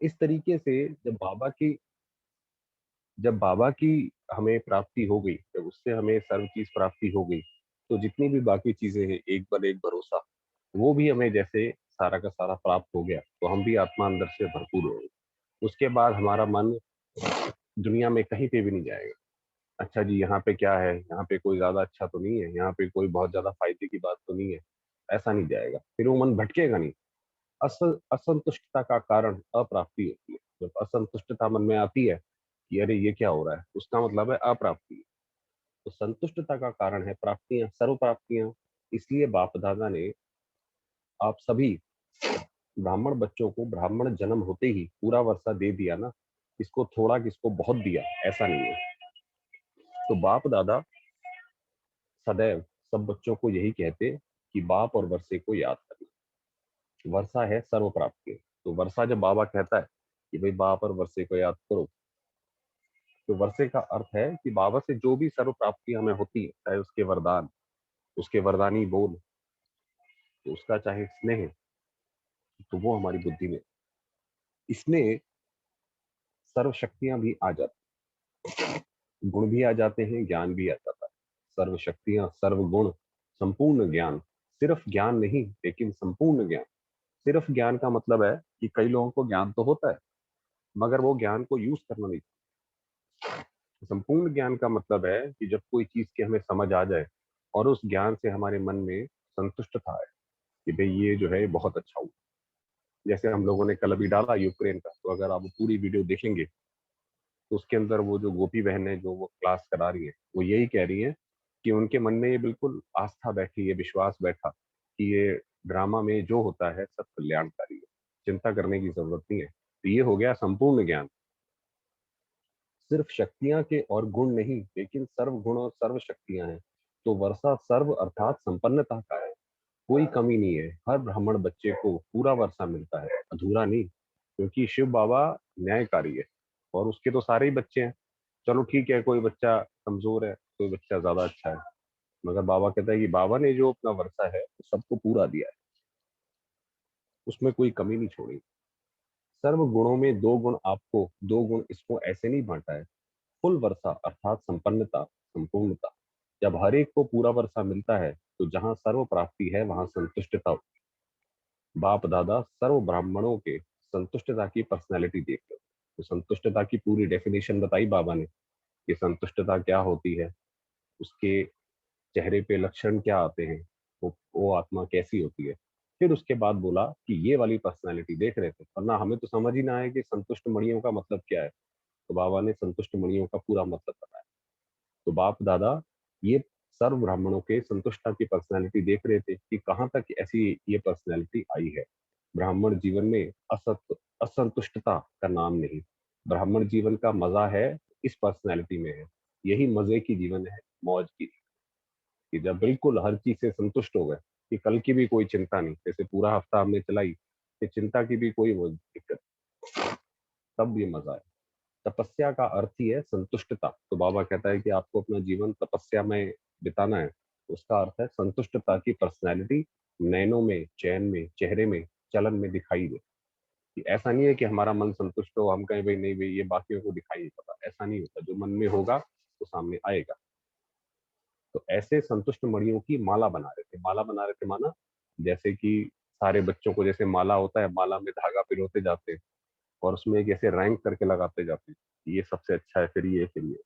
इस तरीके से जब बाबा की हमें प्राप्ति हो गई, जब उससे हमें सर्व चीज प्राप्ति हो गई, तो जितनी भी बाकी चीजें हैं, एक पर एक भरोसा, वो भी हमें जैसे सारा का सारा प्राप्त हो गया, तो हम भी आत्मा अंदर से भरपूर हो गए। उसके बाद हमारा मन दुनिया में कहीं पे भी नहीं जाएगा। अच्छा जी, यहाँ पे क्या है, यहाँ पे कोई ज्यादा अच्छा तो नहीं है, यहाँ पे कोई बहुत ज्यादा फायदे की बात तो नहीं है, ऐसा नहीं जाएगा। फिर वो मन भटकेगा नहीं। असंतुष्टता का कारण अप्राप्ति होती है। जब असंतुष्टता मन में आती है कि अरे ये क्या हो रहा है, उसका मतलब है अप्राप्ति। तो संतुष्टता का कारण है प्राप्तियां, सर्व प्राप्तियां। इसलिए बाप दादा ने आप सभी ब्राह्मण बच्चों को ब्राह्मण जन्म होते ही पूरा वर्षा दे दिया ना। किसको थोड़ा, किसको बहुत दिया, ऐसा नहीं है। तो बाप दादा सदैव सब बच्चों को यही कहते कि बाप और वर्षे को याद करना। वर्षा है सर्व प्राप्ति। तो वर्षा जब बाबा कहता है कि भाई बाप और वर्षे को याद करो, तो वर्षे का अर्थ है कि बाबा से जो भी सर्व प्राप्ति हमें होती है, चाहे उसके वरदान, उसके वरदानी बोल, तो उसका चाहे स्नेह, तो वो हमारी बुद्धि में, इसमें सर्व शक्तियां भी आ जाती, गुण भी आ जाते हैं, ज्ञान भी आ जाता है। सर्व शक्तियां, सर्व गुण, संपूर्ण ज्ञान। सिर्फ ज्ञान नहीं, लेकिन संपूर्ण ज्ञान। सिर्फ ज्ञान का मतलब है कि कई लोगों को ज्ञान तो होता है, मगर वो ज्ञान को यूज करना नहीं। संपूर्ण ज्ञान का मतलब है कि जब कोई चीज की हमें समझ आ जाए और उस ज्ञान से हमारे मन में संतुष्टता आए कि भाई ये जो है बहुत अच्छा हुआ। जैसे हम लोगों ने कल अभी डाला यूक्रेन का, तो अगर आप वो पूरी वीडियो देखेंगे, तो उसके अंदर वो जो गोपी बहन है जो वो क्लास करा रही है, वो यही कह रही है कि उनके मन में ये बिल्कुल आस्था बैठी, ये विश्वास बैठा कि ये ड्रामा में जो होता है सब कल्याणकारी है, चिंता करने की जरूरत नहीं है। तो ये हो गया संपूर्ण ज्ञान। सिर्फ शक्तियां के और गुण नहीं, लेकिन सर्व गुण और सर्व शक्तियां हैं। तो वर्षा सर्व अर्थात संपन्नता का है। कोई कमी नहीं है, हर ब्राह्मण बच्चे को पूरा वर्षा मिलता है, अधूरा नहीं। क्योंकि शिव बाबा न्यायकारी है, और उसके तो सारे ही बच्चे हैं। चलो ठीक है, कोई बच्चा कमजोर है, कोई बच्चा ज्यादा अच्छा है, मगर बाबा कहता है कि बाबा ने जो अपना वर्षा है वो सबको पूरा दिया है, उसमें कोई कमी नहीं छोड़ी। सर्व गुणों में दो गुण आपको, दो गुण इसको, ऐसे नहीं बांटा है। फुल वर्षा अर्थात संपन्नता, संपूर्णता। जब हर एक को पूरा वर्षा मिलता है, तो जहां सर्व प्राप्ति है वहां संतुष्टता होती है। बाप दादा सर्व ब्राह्मणों के संतुष्टता की पर्सनैलिटी देखते हो। तो संतुष्टता की पूरी डेफिनेशन बताई बाबा ने कि संतुष्टता क्या होती है, उसके चेहरे पे लक्षण क्या आते हैं, वो आत्मा कैसी होती है। फिर उसके बाद बोला कि ये वाली पर्सनैलिटी देख रहे थे, वरना हमें तो समझ ही ना आए कि संतुष्ट मणियों का मतलब क्या है। तो बाबा ने संतुष्ट मणियों का पूरा मतलब बताया। तो बाप दादा ये सर्व ब्राह्मणों के संतुष्टता की पर्सनैलिटी देख रहे थे कि कहाँ तक ऐसी ये पर्सनैलिटी आई है। ब्राह्मण जीवन में असंतुष्टता का नाम नहीं। ब्राह्मण जीवन का मजा है इस पर्सनैलिटी में है। यही मजे की जीवन है, मौज की, कि जब बिल्कुल हर चीज से संतुष्ट हो गए, कि कल की भी कोई चिंता नहीं, जैसे पूरा हफ्ता हमने चलाई, कि चिंता की भी कोई वो दिक्कत, तब ये मजा है। तपस्या का अर्थ ही है संतुष्टता। तो बाबा कहता है कि आपको अपना जीवन तपस्या में बिताना है। उसका अर्थ है संतुष्टता की पर्सनैलिटी नैनों में, चैन में, चेहरे में, चलन में दिखाई दे। कि ऐसा नहीं है कि हमारा मन संतुष्ट हो, हम कहें भाई नहीं भाई ये बाकियों को दिखाई नहीं पता, ऐसा नहीं होता। जो मन में होगा वो सामने आएगा। तो ऐसे संतुष्ट मणियों की माला बना रहे थे। माला बना रहे थे माना, जैसे कि सारे बच्चों को जैसे माला होता है, माला में धागा पिरोते जाते हैं और उसमें एक ऐसे रैंक करके लगाते जाते हैं, ये सबसे अच्छा है, फिर ये, फिर ये।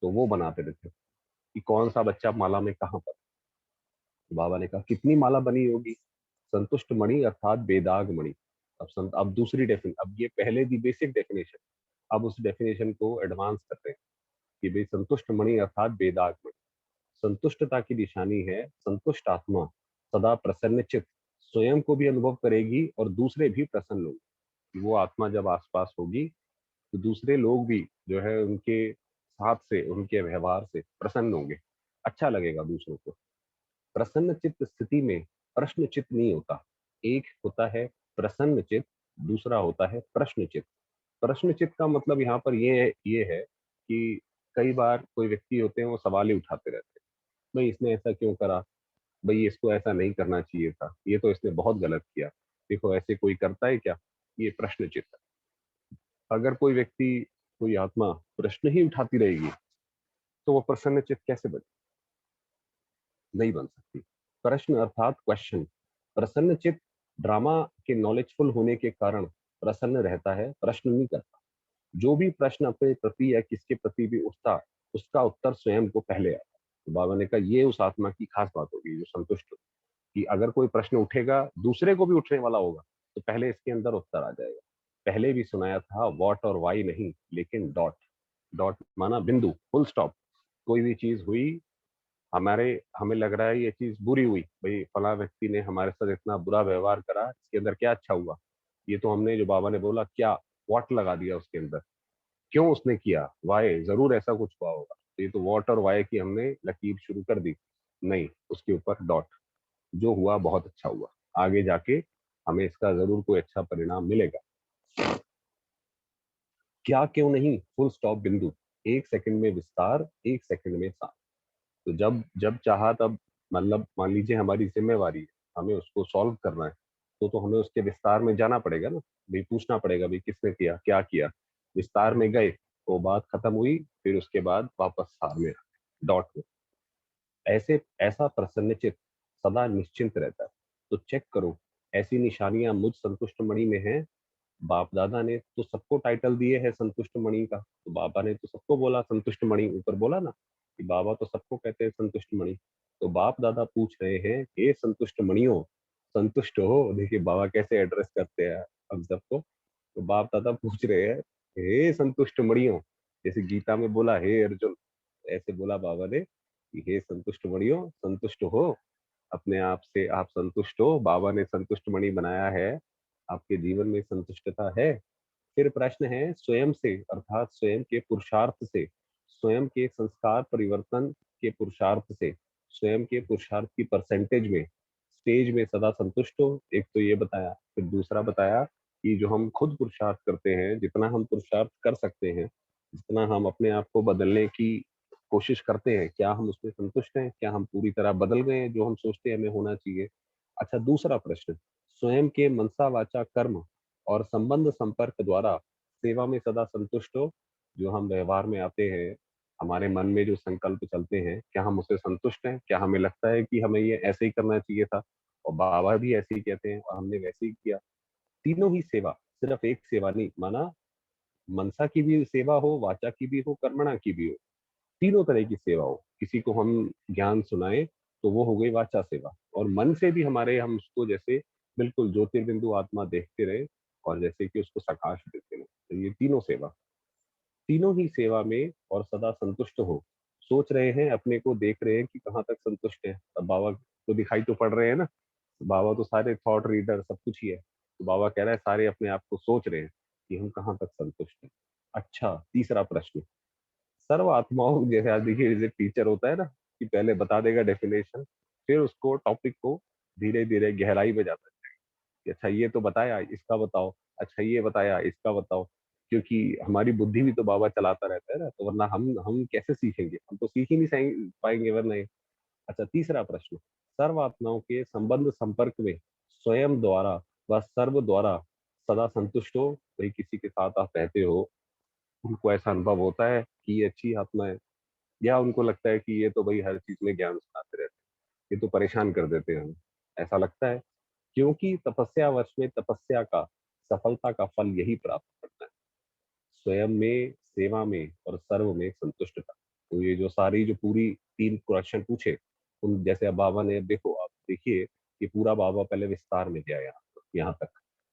तो वो बनाते रहते कि कौन सा बच्चा माला में कहाँ पर। तो बाबा ने कहा कितनी माला बनी होगी। संतुष्ट मणि अर्थात बेदाग मणि। अब दूसरी डेफिनेशन, अब ये पहले दी बेसिक डेफिनेशन, अब उस डेफिनेशन को एडवांस करते हैं कि भाई संतुष्ट मणि अर्थात बेदाग मणि। संतुष्टता की निशानी है संतुष्ट आत्मा, सदा प्रसन्नचित, स्वयं को भी अनुभव करेगी और दूसरे भी प्रसन्न होंगे। वो आत्मा जब आसपास होगी, तो दूसरे लोग भी जो है उनके साथ से, उनके व्यवहार से प्रसन्न होंगे, अच्छा लगेगा दूसरों को। प्रसन्न चित्त स्थिति में प्रश्न चित्त नहीं होता। एक होता है प्रसन्न चित्त, दूसरा होता है प्रश्न चित्त। प्रश्न चित्त का मतलब यहाँ पर ये है कि कई बार कोई व्यक्ति होते हैं वो सवाल ही उठाते रहते हैं, भाई इसने ऐसा क्यों करा, भाई इसको ऐसा नहीं करना चाहिए था, ये तो इसने बहुत गलत किया, देखो ऐसे कोई करता है क्या। ये प्रश्न चित्त है। अगर कोई व्यक्ति, कोई आत्मा प्रश्न ही उठाती रहेगी, तो वो प्रसन्नचित्त कैसे बने? नहीं बन सकती। प्रश्न अर्थात क्वेश्चन। प्रसन्नचित्त ड्रामा के नॉलेजफुल होने के कारण प्रसन्न रहता है, प्रश्न नहीं करता। जो भी प्रश्न अपने प्रति या किसके प्रति भी उठता, उसका उत्तर स्वयं को पहले आता। तो बाबा ने कहा ये उस आत्मा की खास बात होगी जो संतुष्ट हो, कि अगर कोई प्रश्न उठेगा, दूसरे को भी उठने वाला होगा, तो पहले इसके अंदर उत्तर आ जाएगा। पहले भी सुनाया था, व्हाट और वाई नहीं, लेकिन डॉट। डॉट माना बिंदु, फुल स्टॉप। कोई भी चीज हुई, हमारे हमें लग रहा है ये चीज बुरी हुई, भाई फला व्यक्ति ने हमारे साथ इतना बुरा व्यवहार करा, इसके अंदर क्या अच्छा हुआ? ये तो हमने, जो बाबा ने बोला, क्या व्हाट लगा दिया उसके अंदर, क्यों उसने किया, वाई, जरूर ऐसा कुछ हुआ होगा। तो ये तो व्हाट और वाई की हमने लकीर शुरू कर दी। नहीं, उसके ऊपर डॉट। जो हुआ बहुत अच्छा हुआ, आगे जाके हमें इसका जरूर कोई अच्छा परिणाम मिलेगा। क्या क्यों नहीं, फुल स्टॉप, बिंदु। एक सेकंड में विस्तार, एक सेकंड में सार। तो जब जब चाहा तब, मतलब मान लीजिए हमारी जिम्मेवारी है, हमें उसको सॉल्व करना है, तो हमें उसके विस्तार में जाना पड़ेगा ना। भाई पूछना पड़ेगा, भाई किसने किया, क्या किया। विस्तार में गए, वो बात खत्म हुई, फिर उसके बाद वापस सार में, डॉट में। ऐसे ऐसा प्रसन्नचित्त सदा निश्चिंत रहता है। तो चेक करो, ऐसी निशानियां मुझ संतुष्ट मणि में हैं। बाप दादा ने तो सबको टाइटल दिए है संतुष्ट मणि का, तो बाबा ने तो सबको बोला संतुष्ट मणि, ऊपर बोला ना कि बाबा तो सबको कहते हैं संतुष्ट मणि। तो बाप दादा पूछ रहे हैं, हे संतुष्ट मणियों, संतुष्ट हो? देखिए बाबा कैसे एड्रेस करते हैं हम सबको। तो बाप दादा पूछ रहे हैं, हे संतुष्ट मणियों, जैसे गीता में बोला हे अर्जुन, ऐसे बोला बाबा ने कि हे संतुष्ट मणियों, संतुष्ट हो? अपने आप से आप संतुष्ट हो? बाबा ने संतुष्ट मणि बनाया है, आपके जीवन में संतुष्टता है? फिर प्रश्न है स्वयं से, अर्थात स्वयं के पुरुषार्थ से, स्वयं के संस्कार परिवर्तन के पुरुषार्थ से, स्वयं के पुरुषार्थ की परसेंटेज में, स्टेज में सदा संतुष्ट हो। एक तो ये बताया। फिर दूसरा बताया कि जो हम खुद पुरुषार्थ करते हैं, जितना हम पुरुषार्थ कर सकते हैं, जितना हम अपने आप को बदलने की कोशिश करते हैं, क्या हम उसमें संतुष्ट हैं? क्या हम पूरी तरह बदल गए हैं जो हम सोचते हैं हमें होना चाहिए? अच्छा, दूसरा प्रश्न, स्वयं के मनसा वाचा कर्म और संबंध संपर्क द्वारा सेवा में सदा संतुष्ट हो। जो हम व्यवहार में आते हैं, हमारे मन में जो संकल्प चलते हैं, क्या हम उससे संतुष्ट हैं? क्या हमें लगता है कि हमें ये ऐसे ही करना चाहिए था, और बाबा भी ऐसे ही कहते हैं और हमने वैसे ही किया? तीनों ही सेवा, सिर्फ एक सेवा नहीं माना, मनसा की भी सेवा हो, वाचा की भी हो, कर्मणा की भी हो। तीनों तरह की सेवा हो। किसी को हम ज्ञान सुनाए, तो वो हो गई वाचा सेवा। और मन से भी हमारे, हम उसको जैसे बिल्कुल ज्योतिर्बिंदु आत्मा देखते रहे, और जैसे कि उसको प्रकाश देते रहे। तो ये तीनों सेवा, तीनों ही सेवा में और सदा संतुष्ट हो। सोच रहे हैं, अपने को देख रहे हैं कि कहाँ तक संतुष्ट है। अब बाबा को दिखाई तो पड़ रहे हैं ना, बाबा तो सारे थॉट रीडर सब कुछ ही है। तो बाबा कह रहा है सारे अपने आप को सोच रहे हैं कि हम कहाँ तक संतुष्ट हैं। अच्छा, तीसरा प्रश्न, सर्व आत्माओं, जैसे आज देखिए जैसे टीचर होता है ना, कि पहले बता देगा डेफिनेशन, फिर उसको टॉपिक को धीरे धीरे गहराई में जाता है कि अच्छा ये तो बताया, इसका बताओ, अच्छा ये बताया, इसका बताओ। क्योंकि हमारी बुद्धि भी तो बाबा चलाता रहता है ना, तो वरना हम कैसे सीखेंगे? हम तो सीख ही नहीं पाएंगे वरना ये। अच्छा, तीसरा प्रश्न, सर्व आत्माओं के संबंध संपर्क में स्वयं द्वारा व सर्व द्वारा सदा संतुष्ट हो। भाई किसी के साथ आप रहते हो, उनको ऐसा अनुभव होता है कि ये अच्छी आत्मा है, या उनको लगता है कि ये तो भाई हर चीज में ज्ञान सुनाते रहते हैं, ये तो परेशान कर देते हैं हमें, ऐसा लगता है? क्योंकि तपस्या वर्ष में तपस्या का सफलता का फल यही प्राप्त करना है, स्वयं में, सेवा में और सर्व में संतुष्टता। तो ये जो सारी, जो पूरी तीन क्वेश्चन पूछे, उन जैसे अब बाबा ने, देखो आप देखिए, ये पूरा बाबा पहले विस्तार में गया यहाँ तक,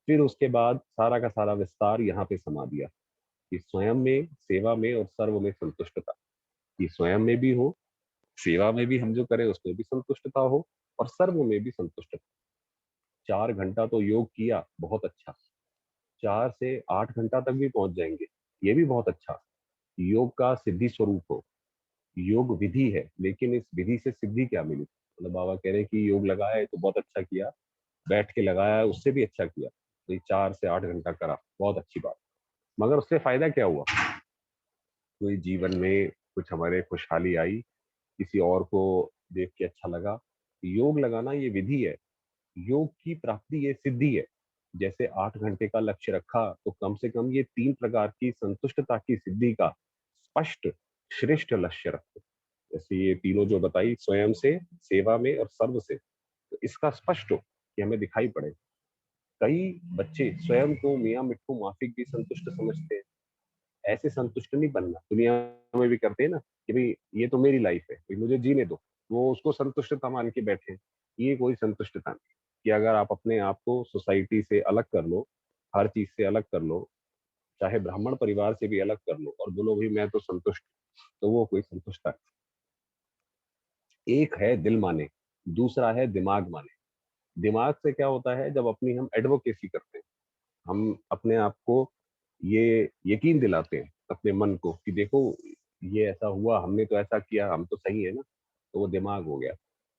फिर उसके बाद सारा का सारा विस्तार यहाँ पे समा दिया कि स्वयं में, सेवा में और सर्व में संतुष्टता। कि स्वयं में भी हो, सेवा में भी हम जो करें उसमें भी संतुष्टता हो, और सर्व में भी संतुष्टता। 4 घंटा तो योग किया, बहुत अच्छा। 4 से 8 घंटा तक भी पहुंच जाएंगे, ये भी बहुत अच्छा। योग का सिद्धि स्वरूप हो, योग विधि है, लेकिन इस विधि से सिद्धि क्या मिली? मतलब बाबा कह रहे हैं कि योग लगाया है तो बहुत अच्छा किया, बैठ के लगाया है उससे भी अच्छा किया, तो ये 4 से 8 घंटा करा, बहुत अच्छी बात। मगर उससे फायदा क्या हुआ? कोई जीवन में कुछ हमारे खुशहाली आई, किसी और को देख के अच्छा लगा। योग लगाना ये विधि है, योग की प्राप्ति ये सिद्धि है। जैसे 8 घंटे का लक्ष्य रखा, तो कम से कम ये 3 प्रकार की संतुष्टता की सिद्धि का स्पष्ट, श्रेष्ठ लक्ष्य रखो। जैसे ये तीनों जो बताई, स्वयं से, सेवा में और सर्व से, तो इसका स्पष्ट हो कि हमें दिखाई पड़े। कई बच्चे स्वयं को मियाँ मिट्ठू माफिक भी संतुष्ट समझते हैं। ऐसे संतुष्ट नहीं बनना। दुनिया में भी करते हैं ना कि भाई ये तो मेरी लाइफ है, भाई मुझे जीने दो। वो उसको संतुष्टता मान के बैठे हैं। ये कोई संतुष्टता नहीं। कि अगर आप अपने आप को सोसाइटी से अलग कर लो, हर चीज से अलग कर लो, चाहे ब्राह्मण परिवार से भी अलग कर लो और बोलो भाई मैं तो संतुष्ट हूं, तो वो कोई संतुष्टता नहीं। एक है दिल माने, दूसरा है दिमाग माने। दिमाग से क्या होता है, जब अपनी हम एडवोकेसी करते हैं, हम अपने आप को ये यकीन दिलाते हैं अपने मन को कि देखो ये ऐसा हुआ, हमने तो ऐसा किया, हम तो सही है ना। तो वो दिमाग हो गया।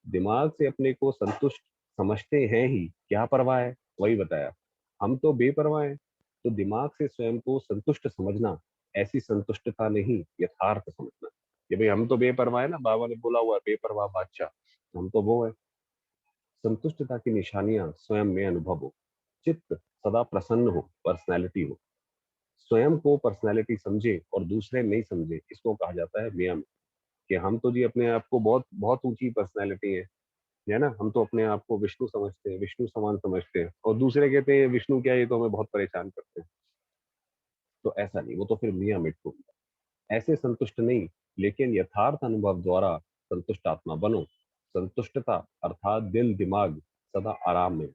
दिमाग से अपने को संतुष्ट समझते हैं ही, क्या परवाह है, वही बताया। हम तो बेपरवाह हैं। तो दिमाग से स्वयं को संतुष्ट समझना, ऐसी संतुष्टता नहीं, यथार्थ समझना कि भाई हम तो बेपरवाह है ना, बाबा ने बोला हुआ है बेपरवाह बादशाह, हम तो वो है। संतुष्टता की निशानियां स्वयं में अनुभव हो, चित्त सदा प्रसन्न हो, पर्सनैलिटी हो। स्वयं को पर्सनैलिटी समझे और दूसरे नहीं समझे, इसको कहा जाता है नियम। कि हम तो जी अपने आप को बहुत बहुत ऊंची पर्सनैलिटी है ना, हम तो अपने आप को विष्णु समझते हैं, विष्णु समान समझते हैं, और दूसरे कहते हैं विष्णु क्या है, ये तो हमें बहुत परेशान करते हैं। तो ऐसा नहीं, वो तो फिर मियाँ मिट्टू। ऐसे संतुष्ट नहीं, लेकिन यथार्थ अनुभव द्वारा संतुष्ट आत्मा बनो। संतुष्टता अर्थात दिल दिमाग सदा आराम में। तो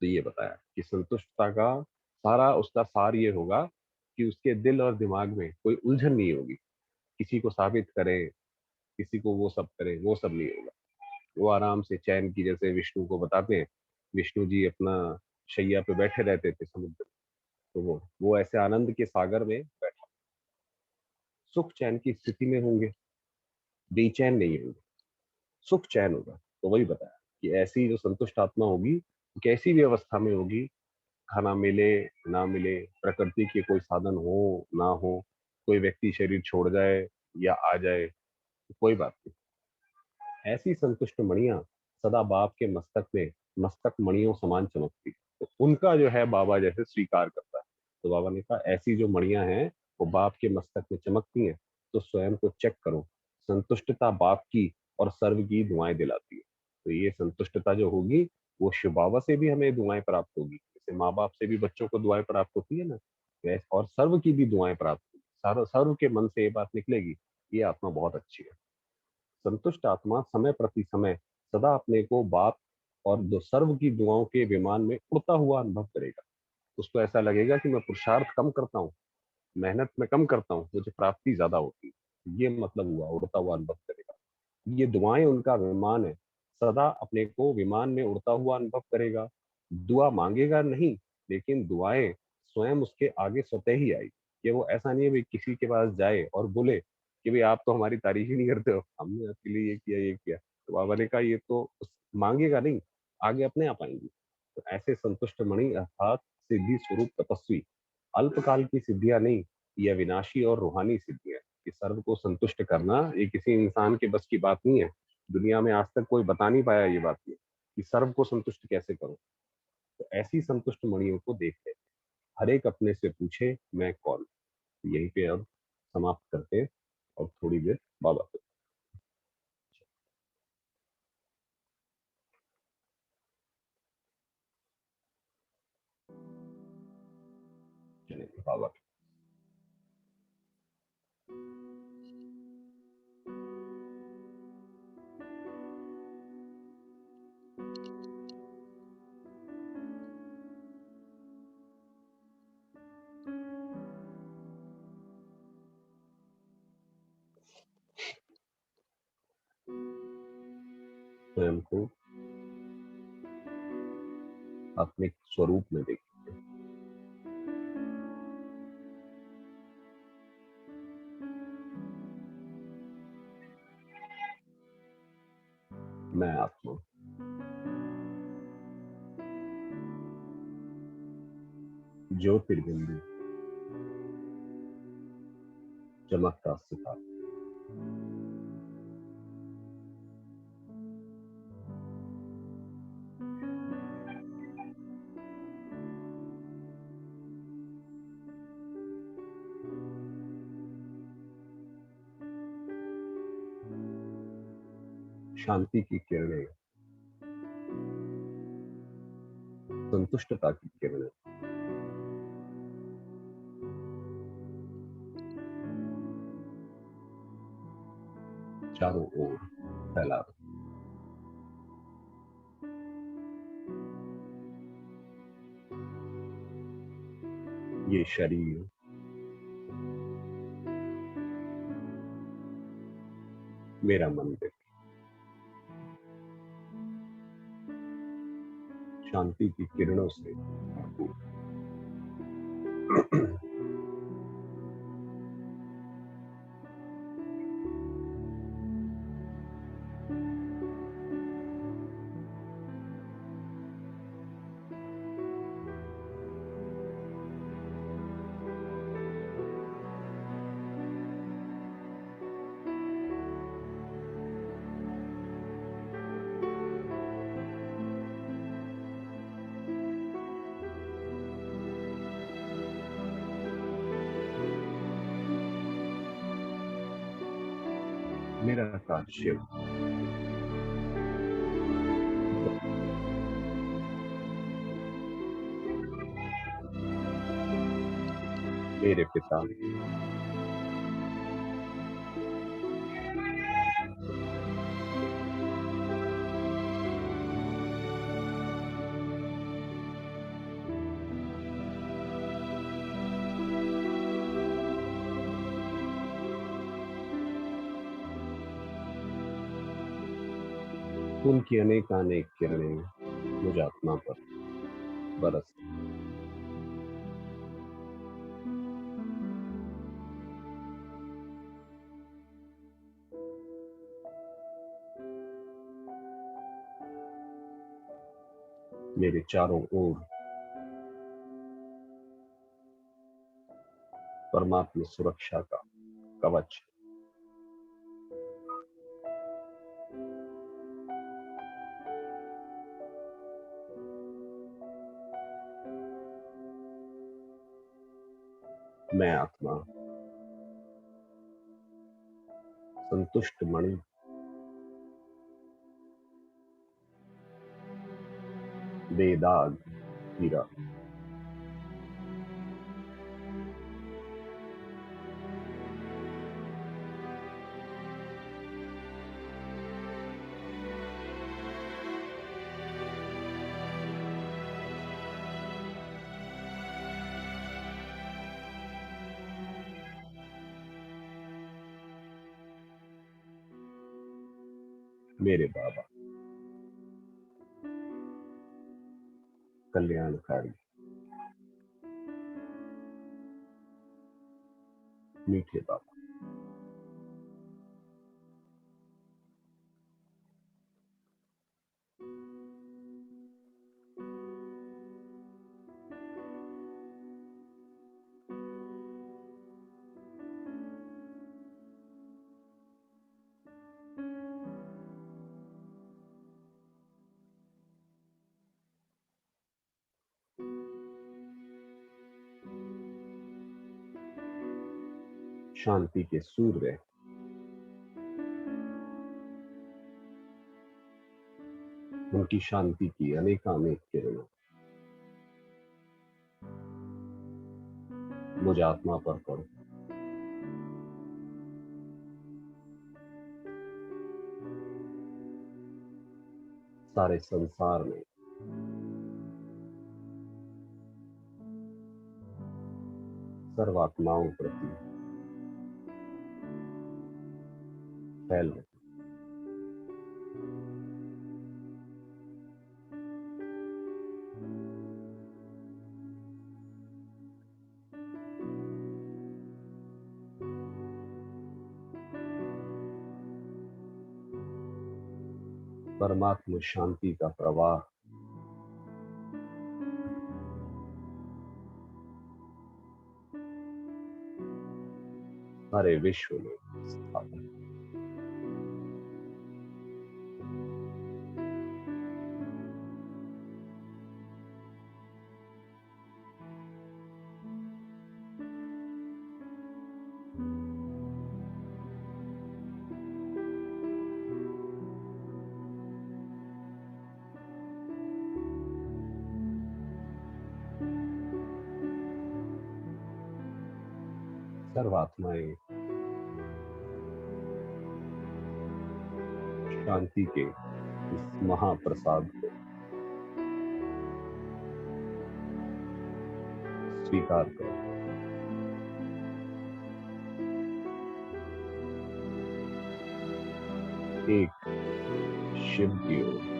ये बताया कि संतुष्टता का सारा उसका सार ये होगा कि उसके दिल और दिमाग में कोई उलझन नहीं होगी। किसी को साबित करे, किसी को वो सब करे, वो सब नहीं होगा। वो आराम से चैन की, जैसे विष्णु को बताते हैं, विष्णु जी अपना शैया पे बैठे रहते थे समुद्र। तो वो ऐसे आनंद के सागर में बैठा, सुख चैन की स्थिति में होंगे, बेचैन नहीं होंगे, सुख चैन होगा। तो वही बताया कि ऐसी जो संतुष्ट आत्मा होगी, कैसी भी अवस्था में होगी, खाना मिले ना मिले, प्रकृति के कोई साधन हो ना हो, कोई व्यक्ति शरीर छोड़ जाए या आ जाए, तो कोई बात नहीं। ऐसी संतुष्ट मणियां सदा बाप के मस्तक में मस्तक मणियों समान चमकती, तो उनका जो है बाबा जैसे स्वीकार करता है। तो बाबा ने कहा ऐसी जो मणियां हैं वो बाप के मस्तक में चमकती हैं, तो स्वयं को चेक करो। संतुष्टता बाप की और सर्व की दुआएं दिलाती है। तो ये संतुष्टता जो होगी, वो शिव बाबा से भी हमें दुआएं प्राप्त होगी, जैसे माँ बाप से भी बच्चों को दुआएं प्राप्त होती है ना, और सर्व की भी दुआएं प्राप्त होगी। सर्व सर्व के मन से ये बात निकलेगी, ये आत्मा बहुत अच्छी है। संतुष्ट आत्मा समय प्रति समय सदा अपने को बाप और दो सर्व की दुआओं के विमान में उड़ता हुआ अनुभव करेगा। उसको ऐसा लगेगा कि मैं पुरुषार्थ कम करता हूँ, मेहनत में कम करता हूँ, मुझे प्राप्ति ज्यादा होती है। ये मतलब हुआ उड़ता हुआ अनुभव करेगा। ये दुआएं उनका विमान है, सदा अपने को विमान में उड़ता हुआ अनुभव करेगा। दुआ मांगेगा नहीं, लेकिन दुआएं स्वयं उसके आगे स्वतः ही आई। कि वो ऐसा नहीं है भाई किसी के पास जाए और बोले कि भाई आप तो हमारी तारीफ ही नहीं करते हो, हमने आपके लिए ये किया ये किया। तो बाबा ने कहा ये तो मांगेगा नहीं, आगे अपने आप आएंगी। तो ऐसे संतुष्ट मणि अर्थात सिद्धि स्वरूप तपस्वी, अल्पकाल की सिद्धियां नहीं, यह विनाशी और रूहानी सिद्धियां। कि सर्व को संतुष्ट करना ये किसी इंसान के बस की बात नहीं है। दुनिया में आज तक कोई बता नहीं पाया ये बात नहीं कि सर्व को संतुष्ट कैसे करूं। तो ऐसी संतुष्ट मणियों को देखते हर एक अपने से पूछे मैं कौन। यहीं पे अब समाप्त करते हैं और थोड़ी देर बाबा को चलेंगे बाबा के। स्वयं को अपने स्वरूप में देख। मैं आत्मा ज्योतिर्बिंदु चमकता सितारा। शांति की किरणें, संतुष्टता की किरणें चारों ओर फैला दो। ये शरीर मेरा मंदिर, शांति की किरणों से भरपूर। निराकार शिव, मेरे पिता, उनकी अनेकानेक किरणें मुझ आत्मा पर बरस। मेरे चारों ओर परमात्मा सुरक्षा का कवच। मैं आत्मा संतुष्ट मणि, बेदाग हीरा, मेरे बाबा कल्याणकारी, मीठे बाबा। शांति के सूर्य, उनकी शांति की अनेकानेक किरणें मुझ आत्मा पर पड़ो। सारे संसार में सर्वात्माओं प्रति फैल रहे। परमात्मा शांति का प्रवाह सारे विश्व में स्थापित। सर्वात्माएं शांति के इस महाप्रसाद को स्वीकार करें। एक शिव की ओर,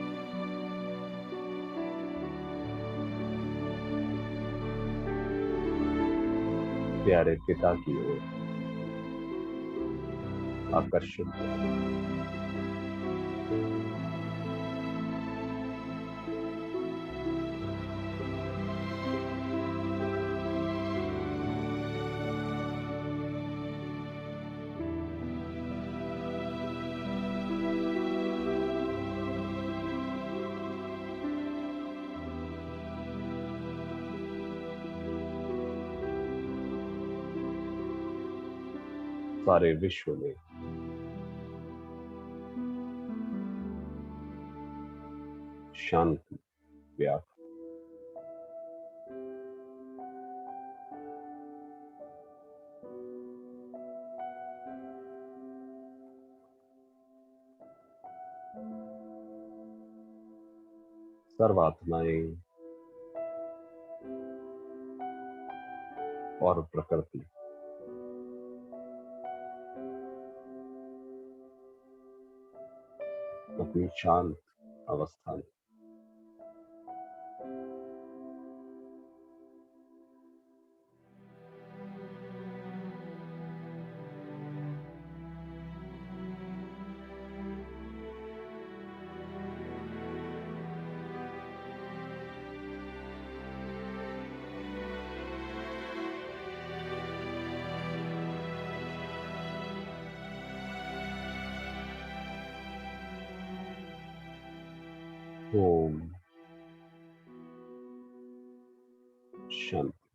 प्यारे पिता की ओर आकर्षित करें। सारे विश्व में शांति व्याप्त। सर्वात्माएं और प्रकृति अपनी शांत अवस्था में ओम शांति।